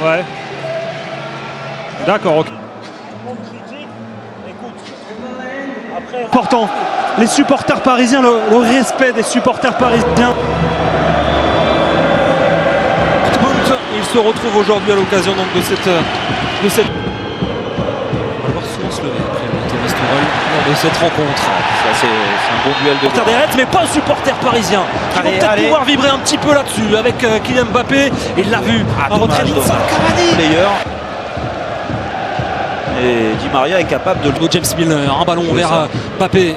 Ouais. D'accord, ok. Important. Les supporters parisiens, le respect des supporters parisiens. Il se retrouve aujourd'hui à l'occasion donc de cette. On va voir souvent se lever après Thomas Tuchel lors de cette rencontre. Ça, c'est un bon duel de Supporters des Reds, mais pas supporters parisiens. Qui vont peut-être pouvoir vibrer un petit peu là-dessus avec Kylian Mbappé. Il l'a vu. Un retrait de Cavani. player. Et Di Maria est capable de James Milner, un ballon vers Mbappé.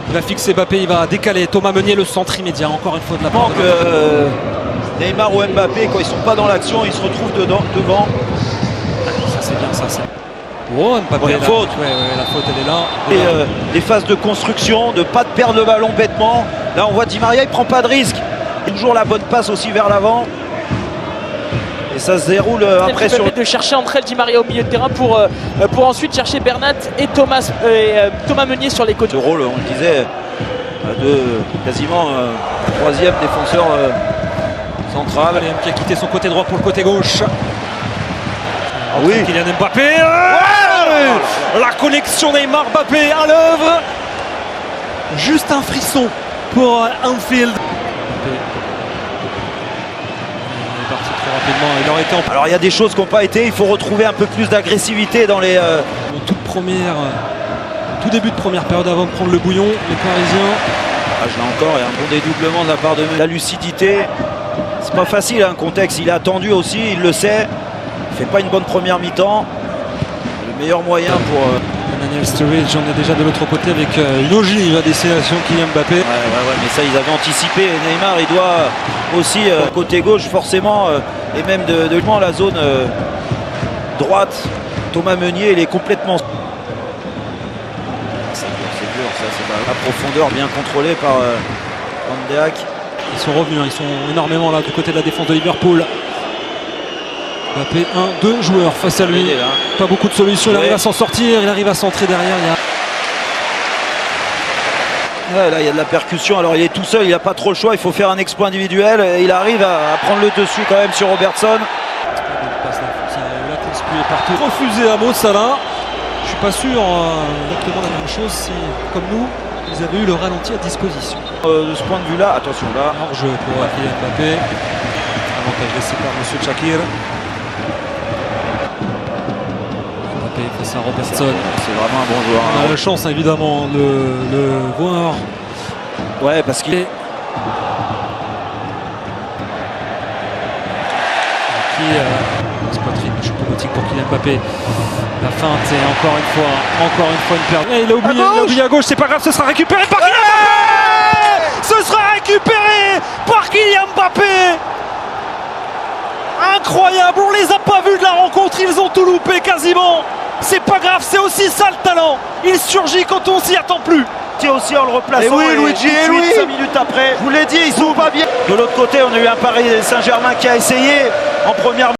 Il va fixer Mbappé, il va décaler. Thomas Meunier, le centre immédiat, encore une fois de la part de Neymar ou Mbappé, quand ils sont pas dans l'action, ils se retrouvent devant. Ça c'est bien, ça c'est. Oh, Mbappé, la faute. Ouais, la faute elle est là. Et des phases de construction, de pas de perdre le ballon bêtement. Là on voit Di Maria, il prend pas de risque. Il a toujours la bonne passe aussi vers l'avant. Et ça se déroule après sur de chercher entre elles Di Maria au milieu de terrain pour ensuite chercher Bernat et Thomas Meunier sur les côtés. Ce rôle, on le disait, de quasiment troisième défenseur central. Qui a quitté son côté droit pour le côté gauche. Oui. Kylian Mbappé. La connexion Neymar-Mbappé à l'œuvre. Juste un frisson pour Anfield. Rapidement, il aurait été en... Alors il y a des choses qui n'ont pas été, il faut retrouver un peu plus d'agressivité dans les... Tout début de première période avant de prendre le bouillon, les Parisiens. Là encore, il y a un bon dédoublement de la part de la lucidité. C'est pas facile, un contexte, il est attendu aussi, il le sait. Il fait pas une bonne première mi-temps. Le meilleur moyen pour... Daniel Sturridge, on est déjà de l'autre côté avec une ogive à destination Kylian Mbappé. Ouais, mais ça ils avaient anticipé. Neymar il doit aussi côté gauche forcément et même de la zone droite. Thomas Meunier il est complètement... C'est dur ça, c'est la profondeur bien contrôlée par Van de Beek. Ils sont revenus, ils sont énormément là du côté de la défense de Liverpool. Mbappé, 1-2 joueurs face à lui. Pas beaucoup de solutions, il arrive à s'en sortir, il arrive à centrer derrière. Là il y a de la percussion, alors il est tout seul, il n'a pas trop le choix, il faut faire un exploit individuel et il arrive à prendre le dessus quand même sur Robertson. Refusé à Mo Salah. Je suis pas sûr exactement la même chose si, comme nous, ils avaient eu le ralenti à disposition. De ce point de vue là, attention là. Hors-jeu pour Kylian Mbappé. Avantage laissé par M. Shakir. Face à Robertson. C'est vraiment un bon joueur. On a la chance évidemment de le voir. Ouais, parce qu'il est. Poitrine automatique pour Kylian Mbappé. La feinte et encore une fois une perte. Et il a oublié à gauche, c'est pas grave, ce sera récupéré par Kylian Mbappé. Ce sera récupéré par Kylian Mbappé. Incroyable, on les a pas vus de la rencontre, ils ont tout loupé quasiment. C'est pas grave, c'est aussi ça le talent. Il surgit quand on s'y attend plus. C'est aussi en le replaçant. Et oui, Luigi, et oui. 5 minutes après. Je vous l'ai dit, ils sont pas bien. De l'autre côté, on a eu un Paris Saint-Germain qui a essayé en première.